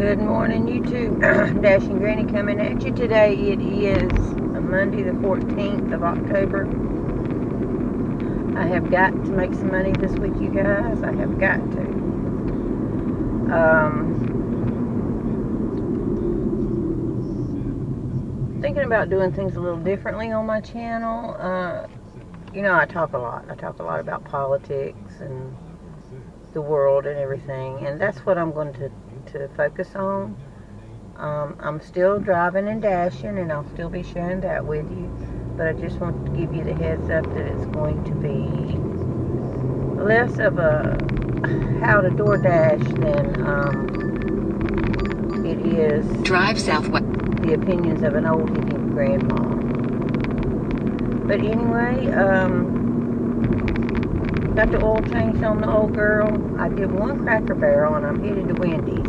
Good morning, YouTube. Dashing Granny coming at you today. It is Monday the 14th of October. I have got to make some money this week, you guys. I have got to. Thinking about doing things a little differently on my channel. You know, I talk a lot. I talk a lot about politics and the world and everything, and that's what I'm going to focus on. I'm still driving and dashing, and I'll still be sharing that with you, but I just want to give you the heads up that it's going to be less of a how to door dash than it is drive southwest, the opinions of an old hippie grandma. But anyway, got the oil changed on the old girl. I did one Cracker Barrel, and I'm headed to Wendy's.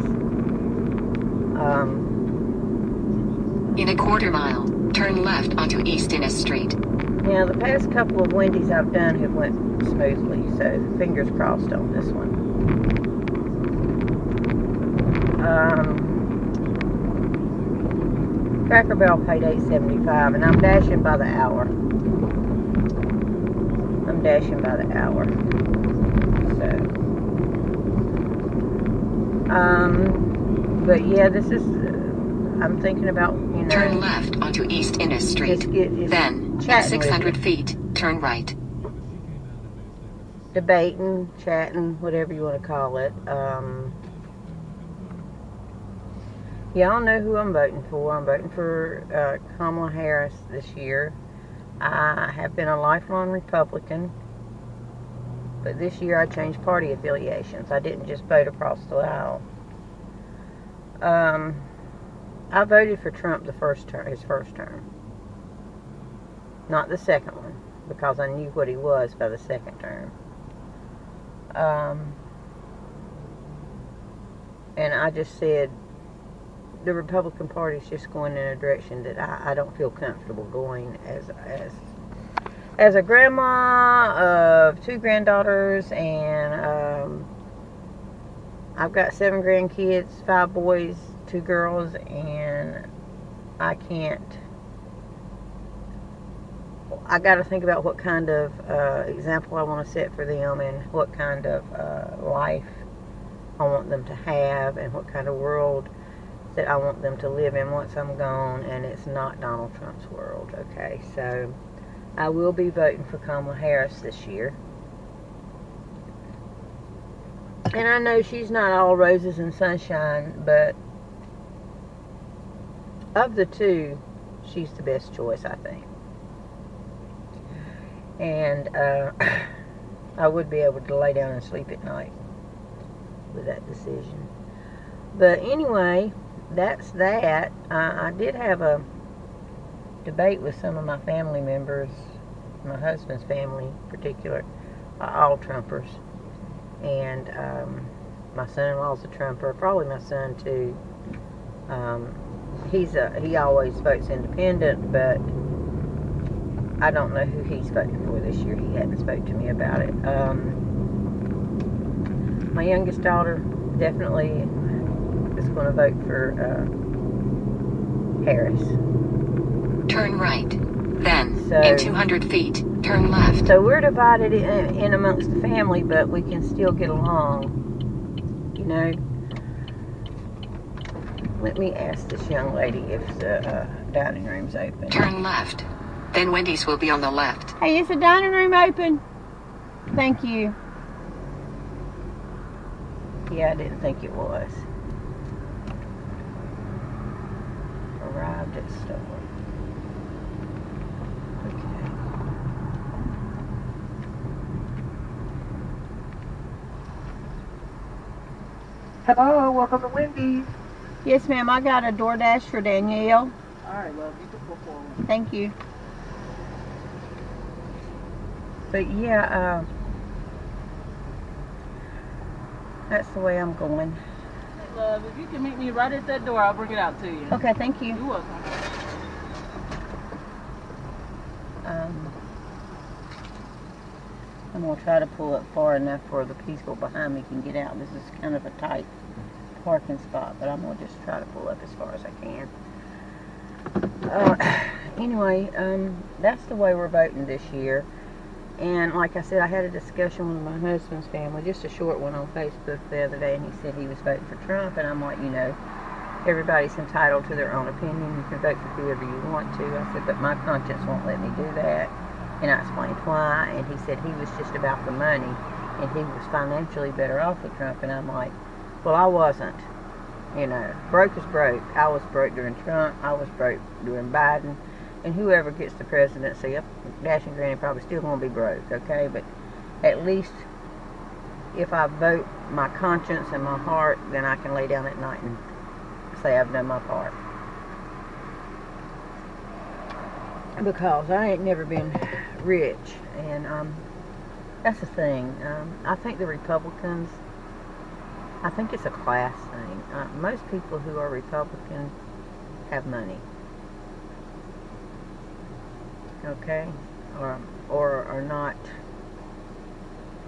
In a quarter mile, turn left onto East Innes Street. Now, the past couple of Wendy's I've done have went smoothly, so fingers crossed on this one. Cracker Barrel paid $8.75, and I'm dashing by the hour. I'm dashing by the hour. So, but yeah, this is, I'm thinking about, you know. Turn left onto East Innes Street. Then, at 600 feet, turn right. Debating, chatting, whatever you want to call it. Y'all know who I'm voting for. I'm voting for Kamala Harris this year. I have been a lifelong Republican, but this year I changed party affiliations. I didn't just vote across the aisle. I voted for Trump his first term, not the second one, because I knew what he was by the second term. And I just said the Republican Party is just going in a direction that I don't feel comfortable going as a grandma of 2 granddaughters, and I've got 7 grandkids, 5 boys, 2 girls, and I got to think about what kind of example I want to set for them, and what kind of life I want them to have, and what kind of world that I want them to live in once I'm gone, and it's not Donald Trump's world. Okay, so I will be voting for Kamala Harris this year. And I know she's not all roses and sunshine, but of the two, she's the best choice, I think. And I would be able to lay down and sleep at night with that decision. But anyway, that's that. I did have a debate with some of my family members, my husband's family in particular, all Trumpers. And my son-in-law's a Trumper, probably my son too. He always votes independent, but I don't know who he's voting for this year. He hadn't spoke to me about it. My youngest daughter definitely is going to vote for Harris. Turn right. Then, in 200 feet, turn left. So we're divided in amongst the family, but we can still get along, you know. Let me ask this young lady if the dining room's open. Turn left. Then Wendy's will be on the left. Hey, is the dining room open? Thank you. Yeah, I didn't think it was. Arrived at store. Okay. Hello, welcome to Wendy's. Yes, ma'am. I got a DoorDash for Danielle. All right, love, you can pull forward. Thank you. But yeah, that's the way I'm going. Hey, love, if you can meet me right at that door, I'll bring it out to you. Okay, thank you. You're welcome. I'm going to try to pull up far enough where the people behind me can get out. This is kind of a tight parking spot, but I'm going to just try to pull up as far as I can. Anyway, that's the way we're voting this year. And like I said, I had a discussion with my husband's family, just a short one on Facebook the other day, and he said he was voting for Trump, and I'm like, you know, everybody's entitled to their own opinion. You can vote for whoever you want to. I said, but my conscience won't let me do that. And I explained why, and he said he was just about the money, and he was financially better off with Trump. And I'm like, well, I wasn't. You know, broke is broke. I was broke during Trump. I was broke during Biden. And whoever gets the presidency, Dash and Granny probably still going to be broke, okay? But at least if I vote my conscience and my heart, then I can lay down at night and say I've done my part. Because I ain't never been rich. And that's the thing. I think the Republicans, I think it's a class thing. Most people who are Republican have money. Okay? Or are not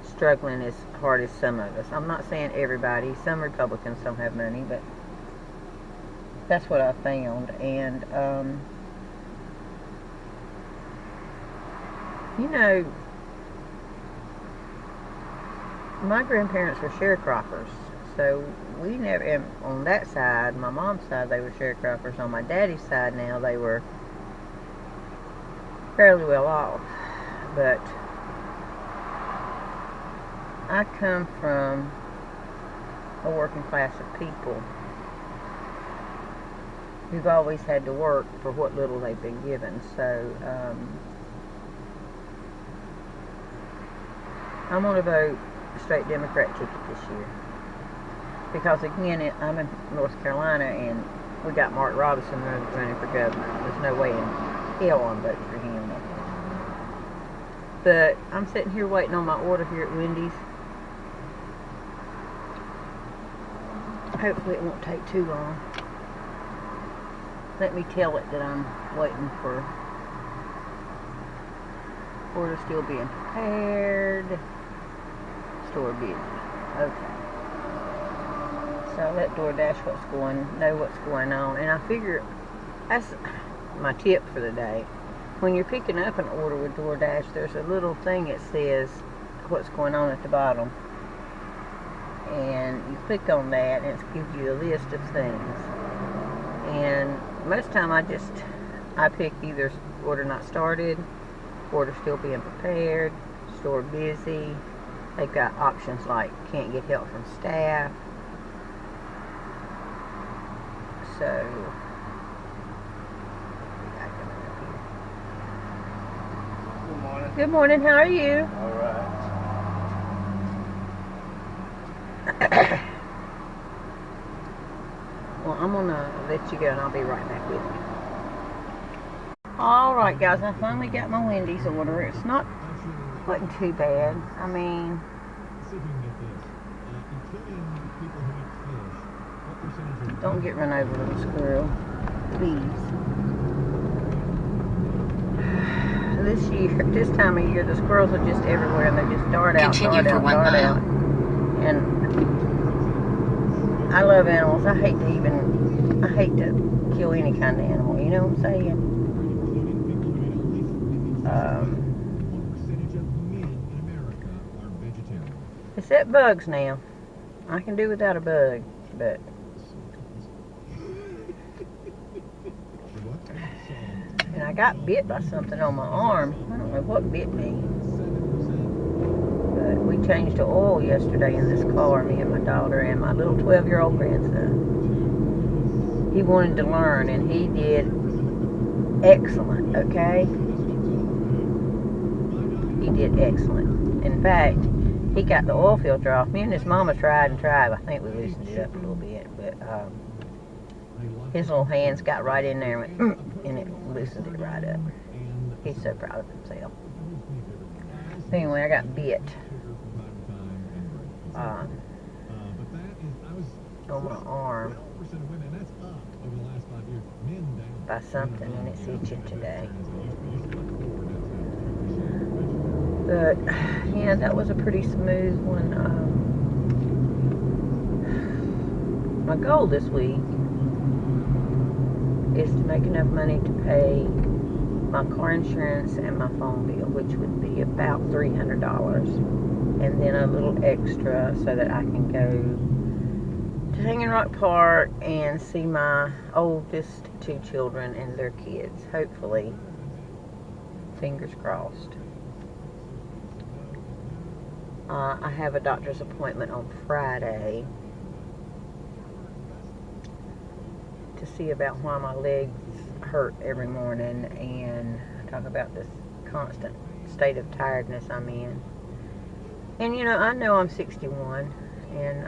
struggling as hard as some of us. I'm not saying everybody. Some Republicans don't have money, but that's what I found. And, you know, my grandparents were sharecroppers. So we never, and on that side, my mom's side, they were sharecroppers. On my daddy's side now, they were fairly well off. But I come from a working class of people who've always had to work for what little they've been given. So I'm going to vote straight Democrat ticket this year. Because again, I'm in North Carolina, and we got Mark Robinson running for governor. There's no way in hell I'm voting for him. But I'm sitting here waiting on my order here at Wendy's. Hopefully it won't take too long. Let me tell it that I'm waiting for order still being prepared. Store busy. Okay. So I let DoorDash know what's going on. And I figure that's my tip for the day. When you're picking up an order with DoorDash, there's a little thing that says what's going on at the bottom. And you click on that, and it gives you a list of things. And most of the time I pick either order not started, order still being prepared, store busy. They've got options like can't get help from staff. So Good morning. good morning, how are you? All right. Well, I'm gonna let you go, and I'll be right back with you. Alright guys, I finally got my Wendy's order. It's wasn't too bad. I mean, don't get run over, little squirrel. Please. This time of year, the squirrels are just everywhere, and they just dart out. And I love animals. I hate to kill any kind of animal, you know what I'm saying? Except bugs now. I can do without a bug, but and I got bit by something on my arm. I don't know what bit me. But we changed the oil yesterday in this car, me and my daughter and my little 12-year-old grandson. He wanted to learn, and he did excellent, okay? He did excellent. In fact, he got the oil filter off. Me and his mama tried. I think we loosened it up a little bit, but his little hands got right in there and went, and it loosened it right up. He's so proud of himself. Anyway, I got bit on my arm by something, and it's itching today. But yeah, that was a pretty smooth one. my goal this week is to make enough money to pay my car insurance and my phone bill, which would be about $300, and then a little extra so that I can go to Hanging Rock Park and see my oldest 2 children and their kids, hopefully. Fingers crossed. I have a doctor's appointment on Friday to see about why my legs hurt every morning, and talk about this constant state of tiredness I'm in. And you know, I know I'm 61, and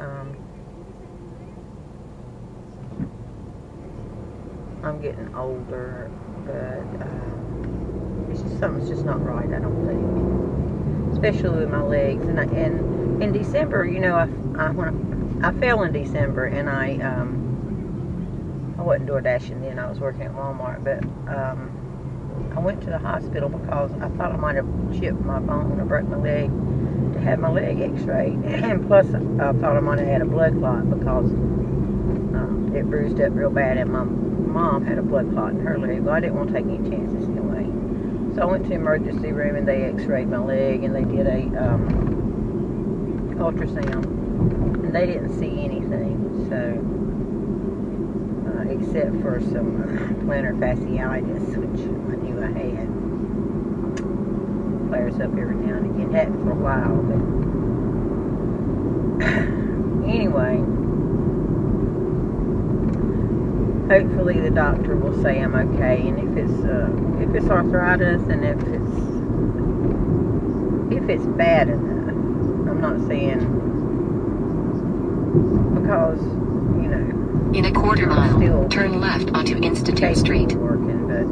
I'm getting older, but it's just something's just not right, I don't think. Especially with my legs. And in December, you know, when I fell in December, and I wasn't door dashing then, I was working at Walmart, but I went to the hospital because I thought I might have chipped my bone or broke my leg, to have my leg x-rayed. And plus I thought I might have had a blood clot because it bruised up real bad, and my mom had a blood clot in her leg. Well, I didn't want to take any chances anyway. So I went to the emergency room, and they x-rayed my leg, and they did a ultrasound, and they didn't see anything, so except for some plantar fasciitis, which I knew I had. Flares up every now and again. Hadn't for a while, but anyway, hopefully the doctor will say I'm okay, and if it's arthritis, and if it's bad enough, I'm not saying, because, you know, in a quarter mile, turn left onto Institute Street. Working, but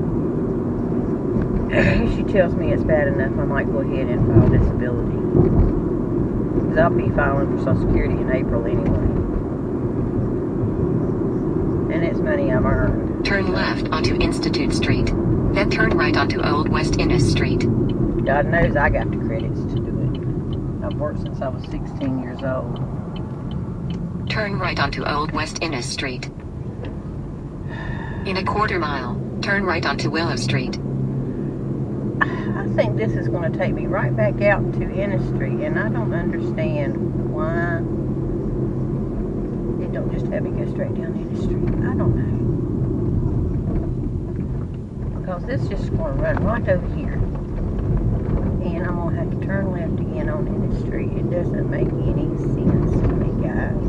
if she tells me it's bad enough, I might go ahead and file disability, because I'll be filing for Social Security in April anyway. And it's money I've earned. Turn left onto Institute Street. Then turn right onto Old West Innes Street. God knows I got the credits to do it. I've worked since I was 16 years old. Turn right onto Old West Innes Street. In a quarter mile, turn right onto Willow Street. I think this is going to take me right back out to Innes Street, and I don't understand why it don't just have me go straight down Innes Street. I don't know. Because this is just going to run right over here. And I'm going to have to turn left again on Innes Street. It doesn't make any sense to me, guys.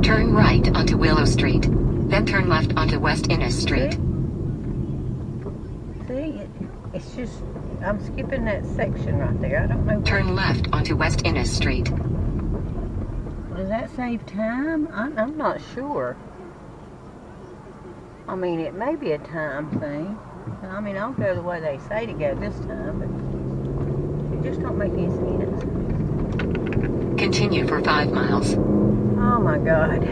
Turn right onto Willow Street. Then turn left onto West Innes Street. See, it's just, I'm skipping that section right there. I don't know. Turn left onto West Innes Street. Does that save time? I'm not sure. I mean, it may be a time thing. I mean, I'll go the way they say to go this time, but it just don't make any sense. Continue for 5 miles. Oh my God.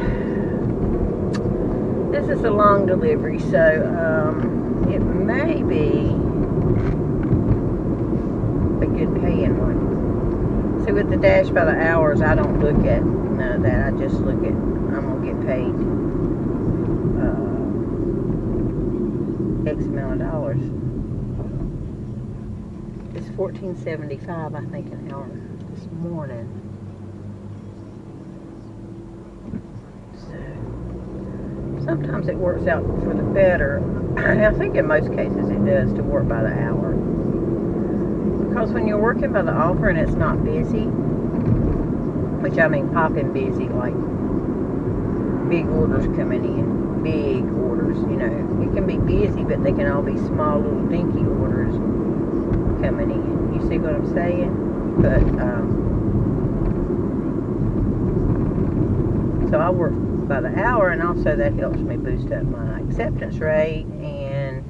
This is a long delivery, so it may be a good paying one. See, with the dash by the hours, I don't look at none of that. I just look at, I'm going to get paid X amount of dollars. It's $14.75, I think, an hour this morning. So sometimes it works out for the better. I think in most cases it does, to work by the hour. Because when you're working by the offer and it's not busy, which I mean popping busy, like big orders coming in, big orders, you know, it can be busy, but they can all be small little dinky orders coming in. You see what I'm saying? But so I work by the hour, and also that helps me boost up my acceptance rate, and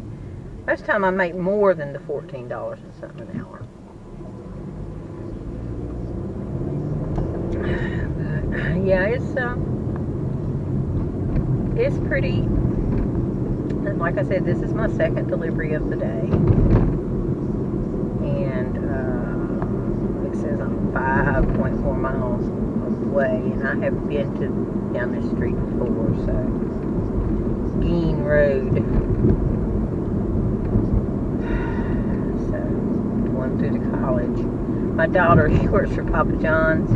most of the time I make more than the $14 and something an hour. But yeah, it's pretty, like I said, this is my second delivery of the day, and it says I'm 5.4 miles way, and I have been to down this street before, so Gein Road. So going through the college. My daughter, she works for Papa John's,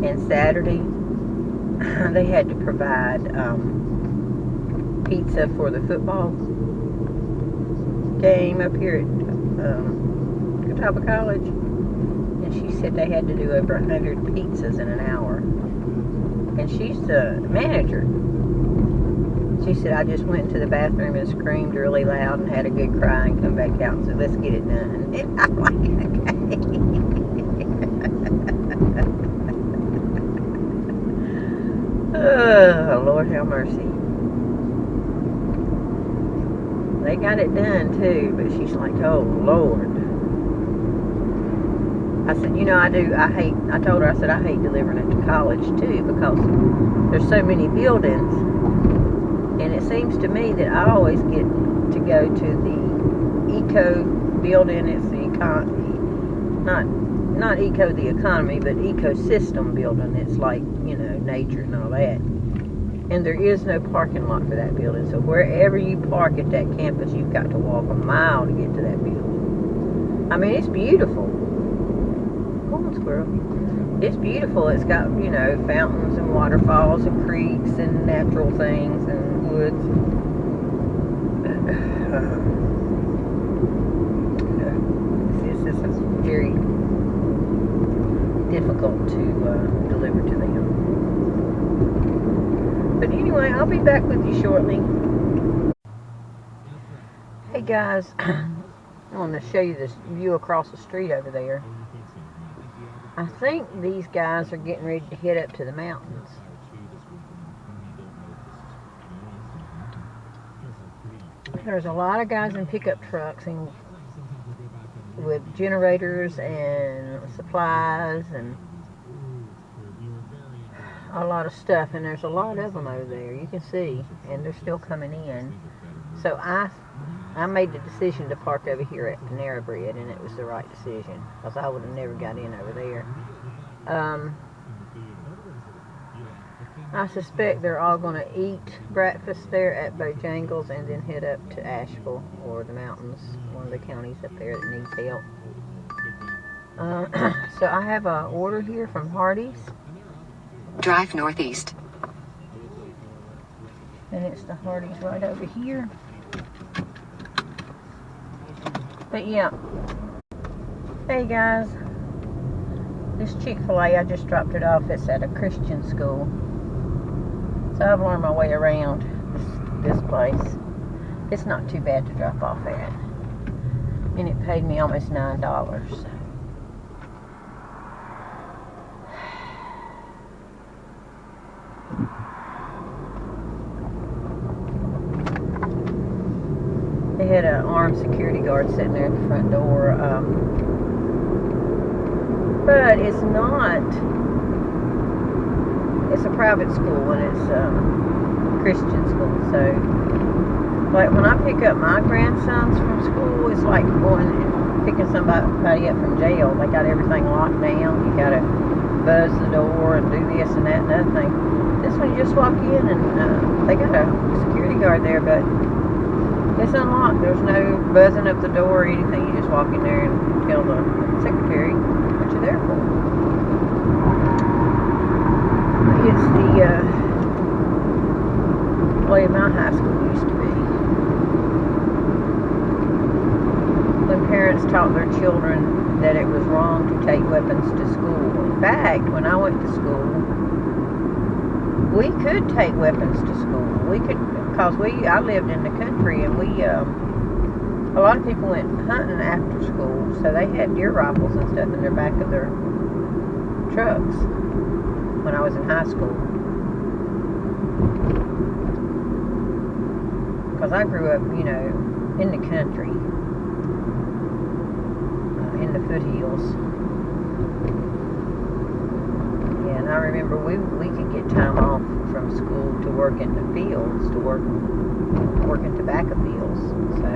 and Saturday they had to provide pizza for the football game up here at Catawba College, and she said they had to do over 100 pizzas in an hour, and she's the manager. She said, I just went into the bathroom and screamed really loud and had a good cry and come back out and said, let's get it done. And I'm like, okay. Oh, Lord have mercy. They got it done too, but she's like, oh Lord. I said, you know, I told her, I said, I hate delivering it to college too, because there's so many buildings, and it seems to me that I always get to go to the eco building. It's the not eco the economy, but ecosystem building. It's like, you know, nature and all that. And there is no parking lot for that building. So wherever you park at that campus, you've got to walk a mile to get to that building. I mean, it's beautiful. Come on, squirrel. It's beautiful. It's got, you know, fountains and waterfalls and creeks and natural things and woods. It's just very difficult to deliver to them. But anyway, I'll be back with you shortly. Hey guys, I want to show you this view across the street over there. I think these guys are getting ready to head up to the mountains. There's a lot of guys in pickup trucks and with generators and supplies and a lot of stuff, and there's a lot of them over there, you can see, and they're still coming in. So I made the decision to park over here at Panera Bread, and it was the right decision, because I would have never got in over there. I suspect they're all going to eat breakfast there at Bojangles and then head up to Asheville or the mountains, one of the counties up there that needs help. So I have an order here from Hardee's. Drive northeast. And it's the Hardee's right over here. But yeah. Hey guys. This Chick-fil-A, I just dropped it off. It's at a Christian school. So I've learned my way around this place. It's not too bad to drop off at. And it paid me almost $9. They had an armed security guard sitting there at the front door. But it's not. It's a private school and it's a Christian school. So, like when I pick up my grandsons from school, it's like going and picking somebody up from jail. They got everything locked down. You gotta buzz the door and do this and that and other thing. This one, you just walk in and they got a security guard there, but it's unlocked. There's no buzzing up the door or anything. You just walk in there and tell the secretary what you're there for. It's the way my high school used to be. When parents taught their children that it was wrong to take weapons to school. In fact, when I went to school, we could take weapons to school. We could, because I lived in the country, and a lot of people went hunting after school, so they had deer rifles and stuff in their back of their trucks when I was in high school. Because I grew up, you know, in the country, in the foothills. Yeah, and I remember we could get time off from school to work in the fields, to work in tobacco fields. So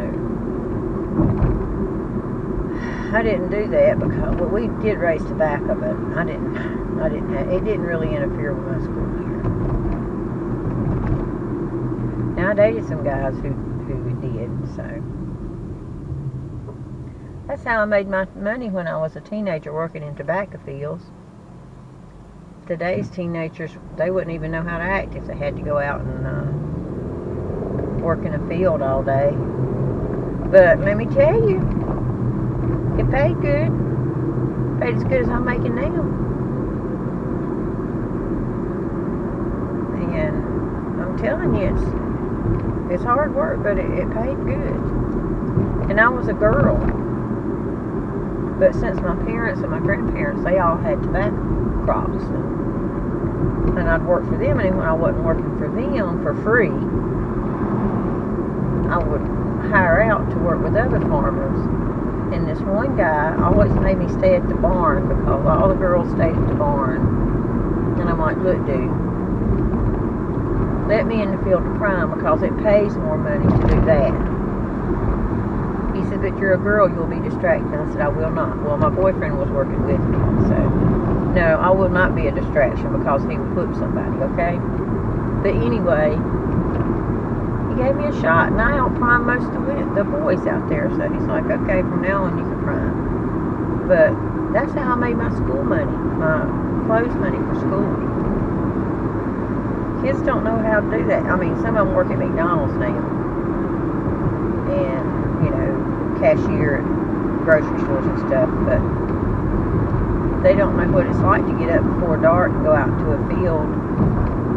I didn't do that because, well, we did raise tobacco, but I It didn't really interfere with my school year. Now I dated some guys who did, so that's how I made my money when I was a teenager working in tobacco fields. Today's teenagers, they wouldn't even know how to act if they had to go out and work in a field all day. But let me tell you, it paid good. Paid as good as I'm making now. And I'm telling you, it's hard work, but it paid good. And I was a girl. But since my parents and my grandparents, they all had tobacco crops. And I'd work for them, and when I wasn't working for them for free, I would hire out to work with other farmers. And this one guy always made me stay at the barn because all the girls stayed at the barn. And I'm like, look, dude, let me in the field to prime because it pays more money to do that. He said, but you're a girl, you'll be distracted. I said, I will not. Well, my boyfriend was working with me, so no, I will not be a distraction because he would whip somebody, okay? But anyway, he gave me a shot, and I out-primed most of the boys out there, so he's like, okay, from now on you can prime. But that's how I made my school money, my clothes money for school. Kids don't know how to do that. I mean, some of them work at McDonald's now. And, you know, cashier at grocery stores and stuff, but they don't know what it's like to get up before dark and go out into a field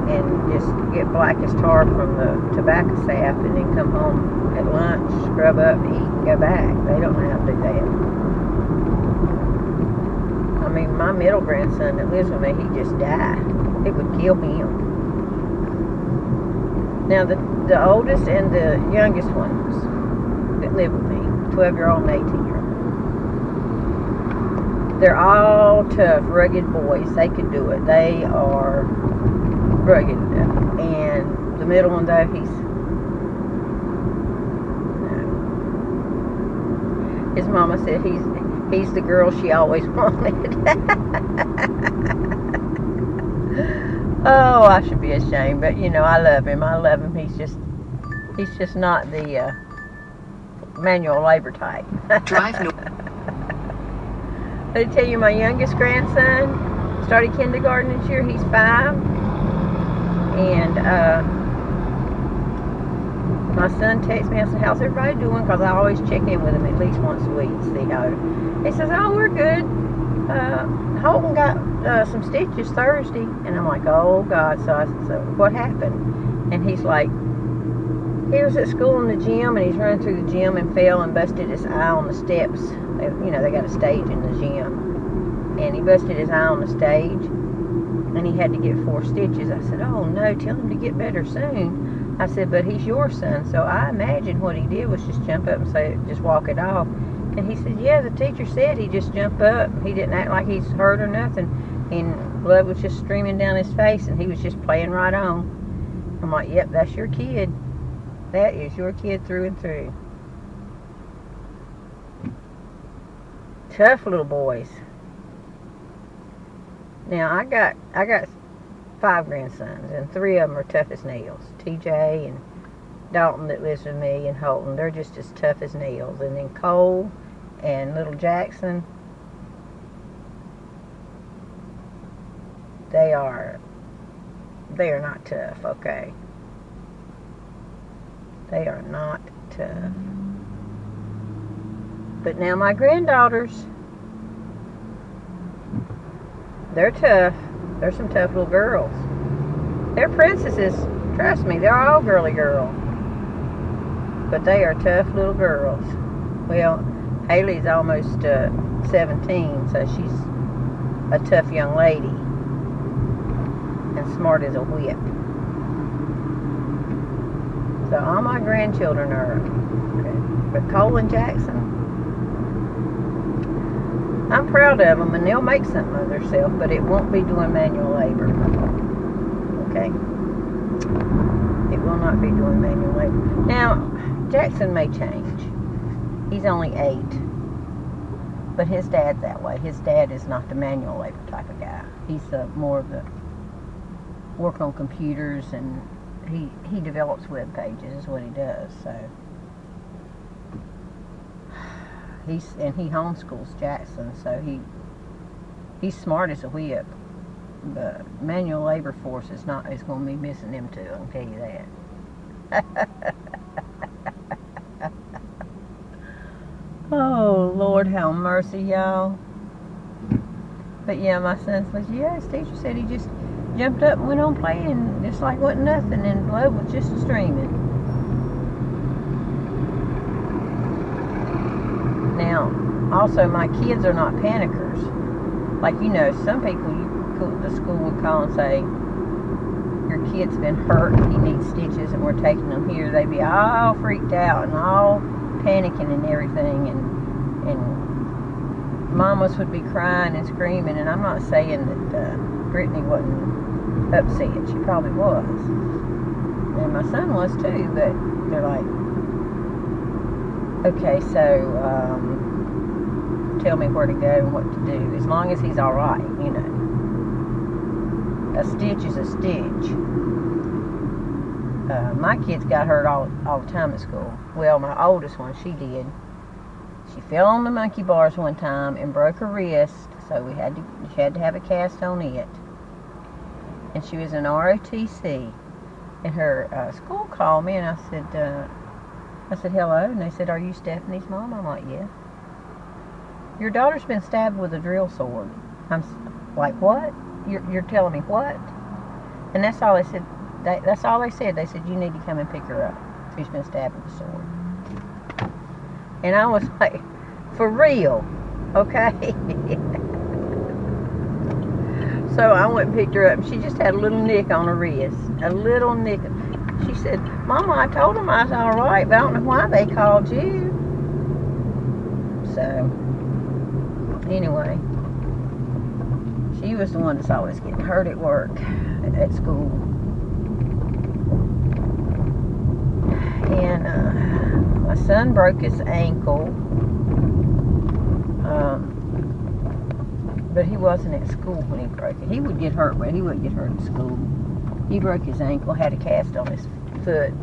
and just get black as tar from the tobacco sap and then come home at lunch, scrub up, eat, and go back. They don't know how to do that. I mean, my middle grandson that lives with me, he just died. It would kill him. Now, the oldest and the youngest ones that live with me, 12-year-old and 18-year-old, they're all tough, rugged boys. They can do it. They are rugged. And the middle one, though, his mama said he's the girl she always wanted. Oh, I should be ashamed, but you know, I love him. He's just not the manual labor type. Drive north. Let me tell you, my youngest grandson started kindergarten this year. He's 5, and my son texts me. I said, "How's everybody doing?" Because I always check in with him at least once a week to see how. He says, "Oh, we're good. Holton got some stitches Thursday," and I'm like, "Oh God!" So I said, "So what happened?" And he's like, he was at school in the gym, and he's running through the gym and fell and busted his eye on the steps. You know, they got a stage in the gym, and he busted his eye on the stage, and he had to get 4 stitches. I said, "Oh no, tell him to get better soon." I said, "But he's your son, so I imagine what he did was just jump up and say, just walk it off." And he said, "Yeah, the teacher said he just jumped up. He didn't act like he's hurt or nothing, and blood was just streaming down his face, and he was just playing right on." I'm like, "Yep, that's your kid. That is your kid through and through." Tough little boys. Now I got 5 grandsons, and 3 of them are tough as nails. TJ and Dalton that lives with me, and Holton, they're just as tough as nails. And then Cole and little Jackson, they are not tough, okay? They are not tough. But now my granddaughters, they're tough. They're some tough little girls. They're princesses. Trust me, they're all girly girl. But they are tough little girls. Well, Haley's almost 17, so she's a tough young lady. And smart as a whip. So all my grandchildren are okay. But Cole and Jackson, I'm proud of them, and they'll make something of themselves, but it won't be doing manual labor. Okay? It will not be doing manual labor. Now, Jackson may change. He's only 8. But his dad's that way. His dad is not the manual labor type of guy. He's more of the work on computers, and he develops web pages is what he does. So he homeschools Jackson, so he's smart as a whip. But manual labor force is going to be missing him too. I can tell you that. Oh Lord, have mercy, y'all. But yeah, my son says, yeah, his teacher said he just jumped up and went on playing just like wasn't nothing, and blood was just streaming. Now, also, my kids are not panickers. Like, some people, the school would call and say, your kid's been hurt, he needs stitches, and we're taking him here. They'd be all freaked out and all panicking and everything, and mamas would be crying and screaming. And I'm not saying that Brittany wasn't upset. She probably was, and my son was too. But they're like, okay, so tell me where to go and what to do, as long as he's all right. A stitch is a stitch. My kids got hurt all the time at school. Well, my oldest one, she did. She fell on the monkey bars one time and broke her wrist, so she had to have a cast on it. And she was in ROTC, and her school called me, and I said hello, and they said, are you Stephanie's mom? I'm like, yeah. Your daughter's been stabbed with a drill sword. I'm like, what? You're telling me what? And that's all they said. That's all they said. They said, you need to come and pick her up. She's been stabbed with a sword. And I was like, for real? Okay. So I went and picked her up, and she just had a little nick on her wrist. A little nick. She said, Mama, I told them I was all right, but I don't know why they called you. So, anyway, she was the one that's always getting hurt at work, at school. And my son broke his ankle, but he wasn't at school when he broke it. He would get hurt, but he wouldn't get hurt at school. He broke his ankle, had a cast on his foot.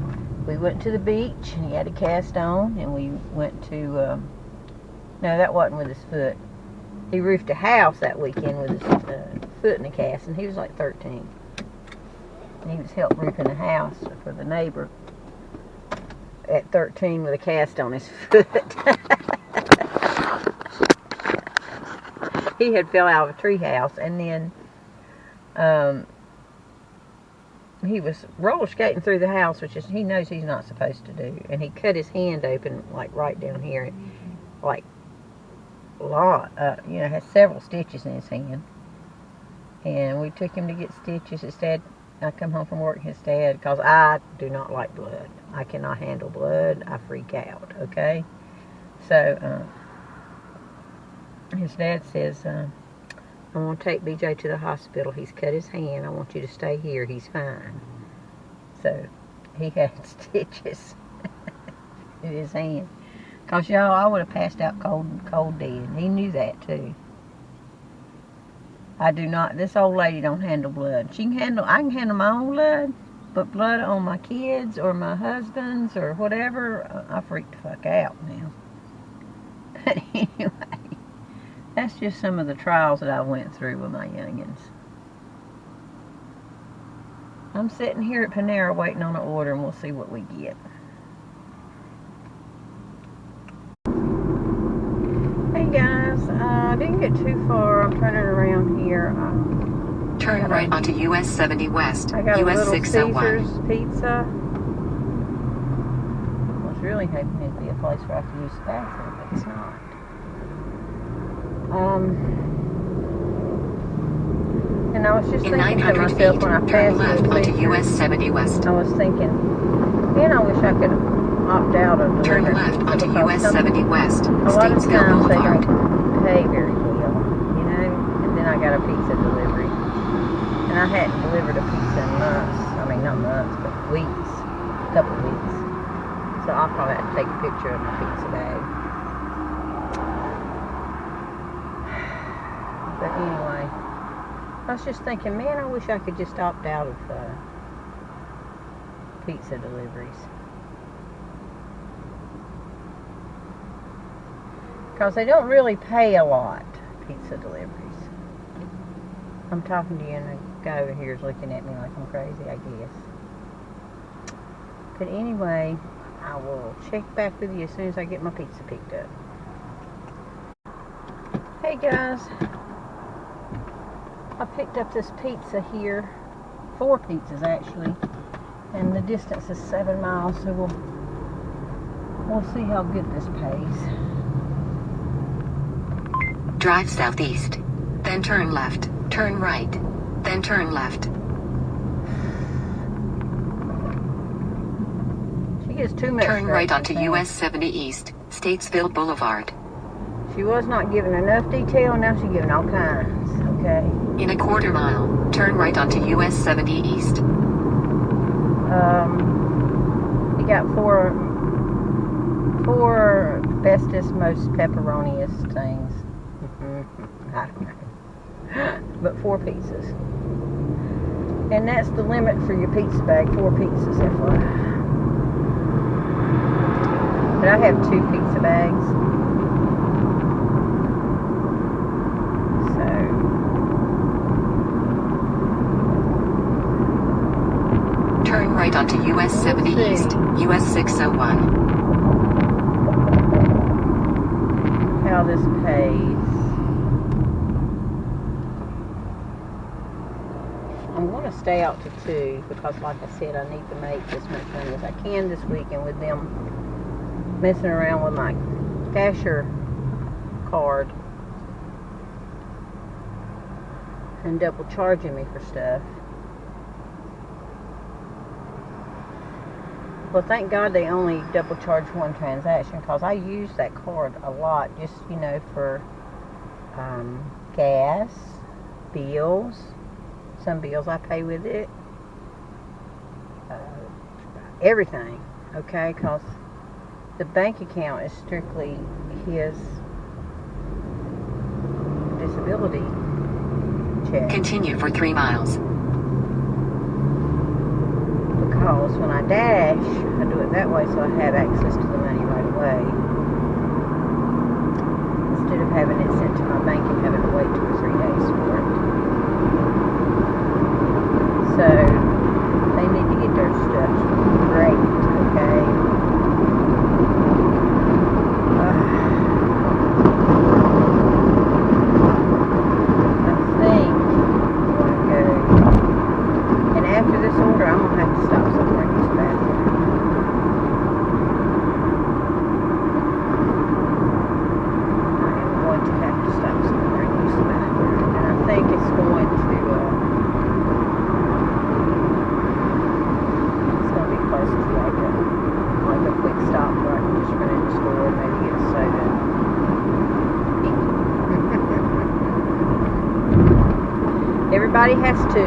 We went to the beach, and he had a cast on, and we went to, no, that wasn't with his foot. He roofed a house that weekend with his foot in a cast, and he was like 13. And he was helping roofing a house for the neighbor at 13 with a cast on his foot. He had fell out of a tree house, and then he was roller skating through the house, which is, he knows he's not supposed to do, and he cut his hand open, like right down here, like a lot, has several stitches in his hand. And we took him to get stitches. His dad, I come home from work, his dad, because I do not like blood. I cannot handle blood. I freak out, okay? So, his dad says, I'm going to take BJ to the hospital. He's cut his hand. I want you to stay here. He's fine. So, he had stitches in his hand. Because, y'all, I would have passed out cold dead. He knew that, too. I do not, this old lady don't handle blood. I can handle my own blood, but blood on my kids or my husband's or whatever, I freak the fuck out now. But anyway, that's just some of the trials that I went through with my youngins. I'm sitting here at Panera waiting on an order, and we'll see what we get. Hey guys, I didn't get too far. I'm turning around here. Turn right onto US 70 West, I got US a little 601. Caesar's pizza. I was really hoping it'd be a place where I could use the bathroom, but it's not. And I was just In thinking to 900 myself feet, when I turn passed left the onto Caesar's, US 70 West. I was thinking, man, I wish I could opt out of the Turn delivery left pizza, onto because US some- 70 West, a lot of Statesville times they Boulevard. don't pay very well, and then I got a pizza delivery, and I hadn't delivered a pizza in months. I mean, not months, but weeks, a couple of weeks. So I'll probably have to take a picture of my pizza bag. But anyway, I was just thinking, man, I wish I could just opt out of pizza deliveries. Because they don't really pay a lot, pizza deliveries. I'm talking to you and the guy over here is looking at me like I'm crazy, I guess. But anyway, I will check back with you as soon as I get my pizza picked up. Hey guys, I picked up this pizza here, 4 pizzas actually, and the distance is 7 miles, so we'll see how good this pays. Drive southeast, then turn left, turn right, then turn left. She gets too much. Turn right onto US 70 East, Statesville Boulevard. She was not giving enough detail, now she's giving all kinds, okay? In a quarter mile, turn right onto US 70 East. You got four bestest, most pepperoniest things. I don't know. But 4 pizzas. And that's the limit for your pizza bag, 4 pizzas, FYI. But I have 2 pizza bags. So, turn right onto US 70 East, US 601. How this pays. I'm going to stay out to 2 because, like I said, I need to make as much money as I can this weekend with them messing around with my cashier card and double charging me for stuff. Well, thank God they only double charge 1 transaction, because I use that card a lot, just, you know, for gas, bills. Some bills I pay with it. Everything, okay? Because the bank account is strictly his disability check. Continue for 3 miles. Because when I dash, I do it that way so I have access to the money right away. Instead of having it sent to my bank and having to wait 2 or 3 days for it. So, they need to get their stuff great, okay? I think I'm going to go, and after this order, I'm going to have to stop somewhere and use the bathroom. I am going to have to stop somewhere and use the bathroom, and I think it's going to, like a quick stop where I can just run in the store and maybe get a soda. Everybody has to.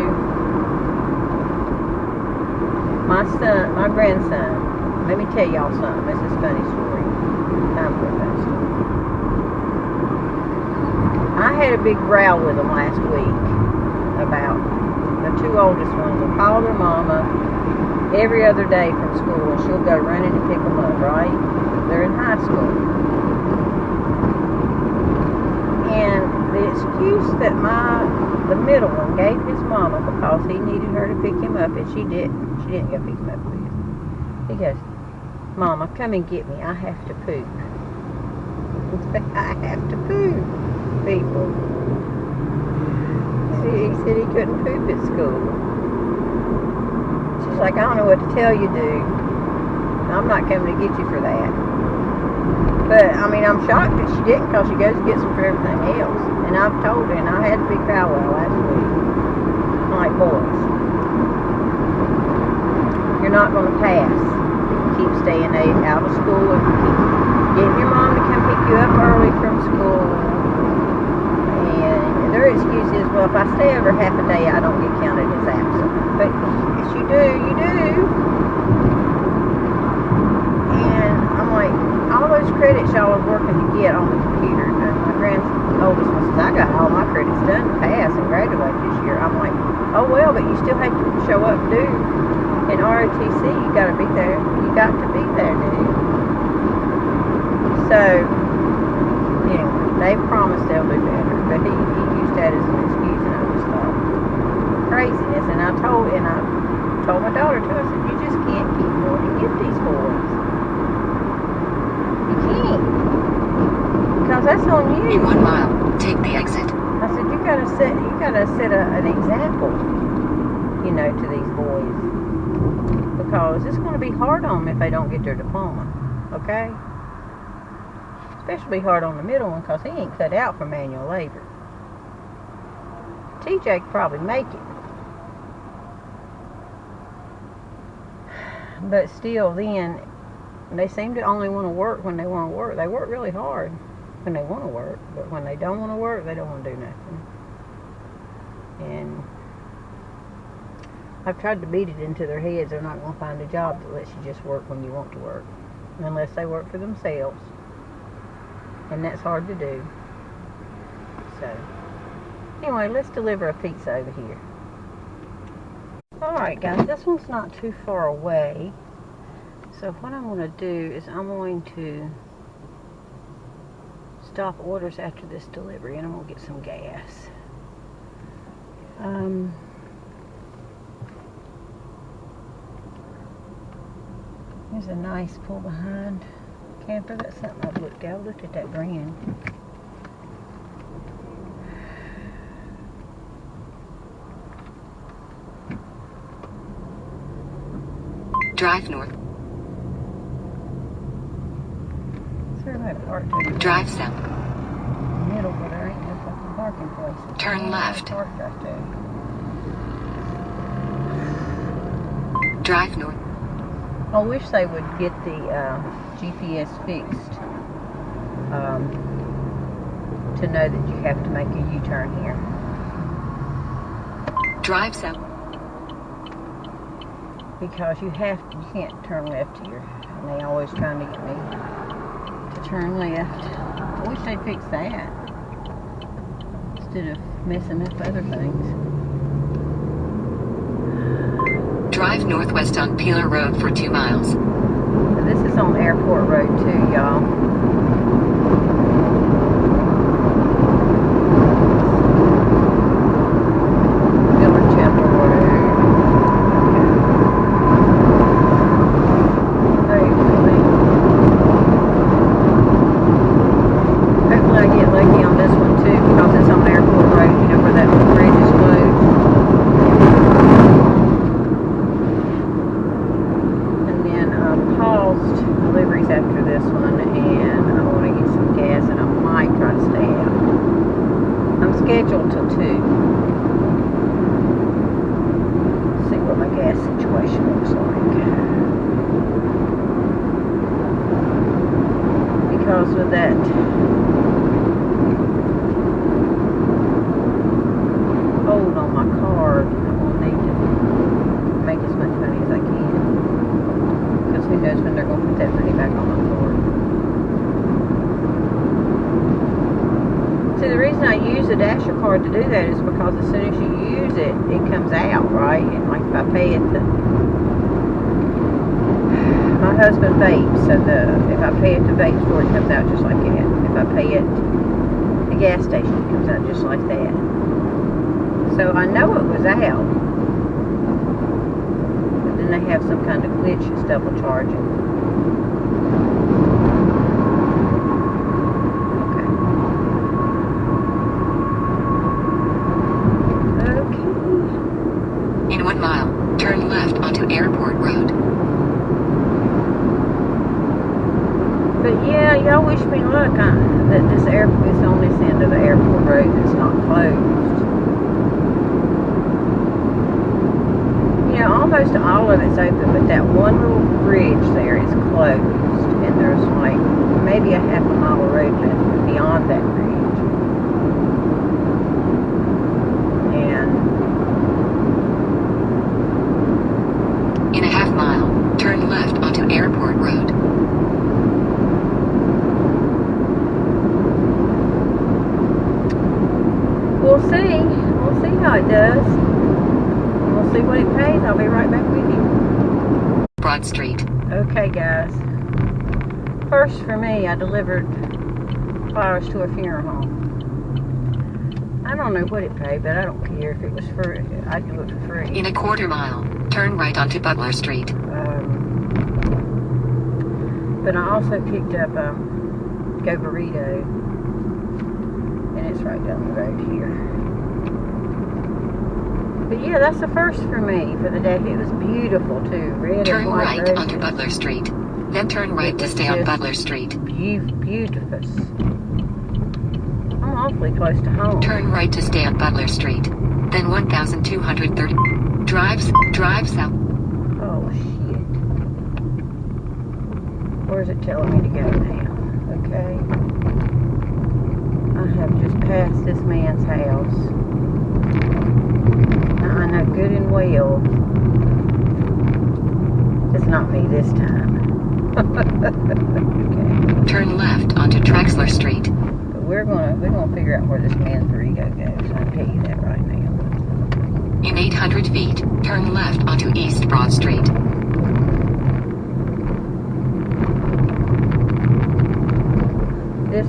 My grandson, let me tell y'all something. This is a funny story. Time for a funny story. I had a big row with them last week about the 2 oldest ones. They call their mama every other day from school, and she'll go running to pick them up, right? They're in high school. And the excuse that the middle one gave his mama, because he needed her to pick him up, and she didn't go pick him up with him. He goes, "Mama, come and get me. I have to poop." I have to poop, people. See, he said he couldn't poop at school. She's like, "I don't know what to tell you, dude. I'm not coming to get you for that." But, I mean, I'm shocked that she didn't, because she goes and gets them for everything else. And I've told her, and I had a big powwow last week. I'm like, "Boys, you're not going to pass. You keep staying out of school, if you keep getting your mom to come pick you up early from school." And their excuse is, "Well, if I stay over half a day, I don't get counted as absent." But yes, you do, And I'm like, all those credits y'all are working to get on the computer. And my oldest one says, "I got all my credits done to pass and graduate this year." you still have to show up, dude. In ROTC, you got to be there. You got to be there, dude. So, anyway, they promised they'll do better, but he used that as an excuse, and I just thought craziness. And I told my daughter too. I said, you just can't keep going and get these boys. You can't, because that's on you. In 1 mile, take the exit. I said, you gotta set an example, you know, to these boys, because it's going to be hard on them if they don't get their diploma, okay? Especially hard on the middle one, because he ain't cut out for manual labor. TJ could probably make it, but still, then they seem to only want to work when they want to work. They work really hard when they want to work, but when they don't want to work, they don't want to do nothing. And I've tried to beat it into their heads they're not going to find a job that lets you just work when you want to work, unless they work for themselves, and that's hard to do. So anyway, let's deliver a pizza over here. Alright guys, this one's not too far away, so what I'm going to do is I'm going to stop orders after this delivery, and I'm going to get some gas. Here's a nice pull behind camper. That's something I've looked at. I looked at that brand. Drive north. Is everybody parked in the Drive south. middle, but there ain't no fucking parking places. Turn left. Parked right there. Drive north. I wish they would get the GPS fixed to know that you have to make a U-turn here. Drive south. Because you can't turn left here. And they always trying to get me to turn left. I wish they'd fix that instead of messing up other things. Drive northwest on Peeler Road for 2 miles. This is on Airport Road too, y'all. After this one, and I want to get some gas, and I might try to stay out. I'm scheduled till 2. See what my gas situation looks like. Because with that hold on my card, I'm going to need to make as much money as I can. Because who knows when they're going to put that money back on my card. See, the reason I use the Dasher card to do that is because as soon as you use it, it comes out, right? And like if I pay it my husband vapes, so if I pay at the vape store, it comes out just like that. If I pay at the gas station, it comes out just like that. So I know it was out. Then they have some kind of glitch that's double charging. Okay. In 1 mile, turn left onto Airport Road. But yeah, y'all wish me luck that this airport is on this end of the airport road that's not closed. Almost all of it's open, but that one little bridge there is closed, and there's like maybe a half a mile of road left beyond that bridge. And in a half mile, turn left onto Airport Road. we'll see how it does. see what it pays. I'll be right back with you. Broad Street. Okay, guys. First for me, I delivered flowers to a funeral home. I don't know what it paid, but I don't care if it was free. I'd do it for free. In a quarter mile, turn right onto Butler Street. But I also picked up Go Burrito, and it's right down the road here. But yeah, that's the first for me for the day. It was beautiful too. Red Turn and white right roses. onto Butler Street. Then turn right to stay on Butler Street. Beautiful. I'm awfully close to home. Turn right to stay on Butler Street. Then 1,230. Drive south. Oh shit. Where's it telling me to go now? Okay. I have just passed this man's house. Now I know good and well it's not me this time. Okay. Turn left onto Drexler Street. But we're gonna figure out where this man's burrito goes. I'll tell you that right now. In 800 feet, turn left onto East Broad Street. This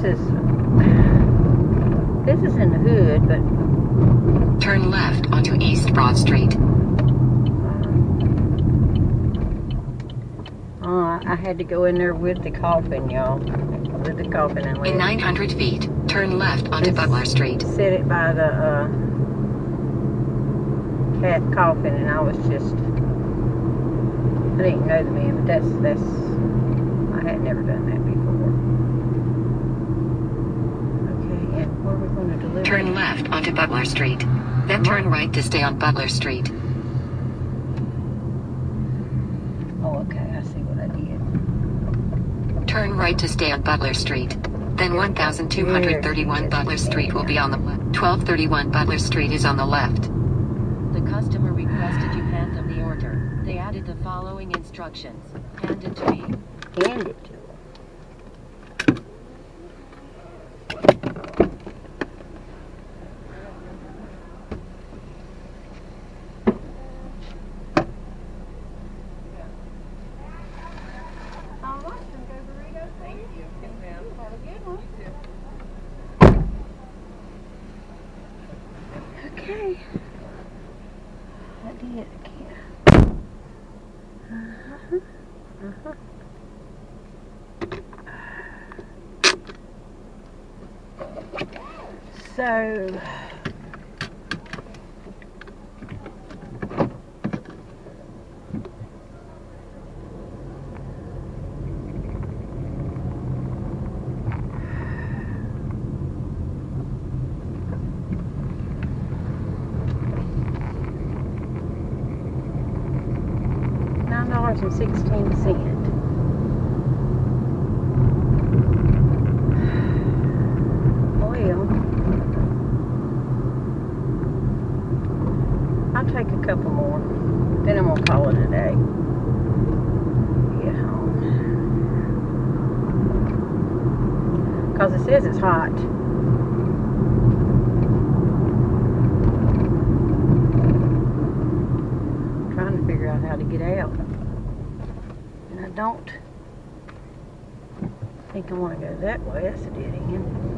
is in the hood, but turn left onto East Broad Street. I had to go in there with the coffin, y'all. With the coffin and In 900 feet, turn left onto Butler Street. Set it by the cat coffin, and I was just, I didn't know the man, but that's I had never done that before. Okay, and where are we going to deliver? Turn left onto Butler Street. Then turn right to stay on Butler Street. Oh, okay, I see what I did. Turn right to stay on Butler Street. Then 1,231 Butler Street will be on the left. 1231 Butler Street is on the left. The customer requested you hand them the order. They added the following instructions. Hand it to me. Hand it to her. Okay. I did. So $9.16. I'll take a couple more, then I'm gonna call it a day. Get home. Cause it says it's hot. I'm trying to figure out how to get out. And I don't think I want to go that way. That's a dead end.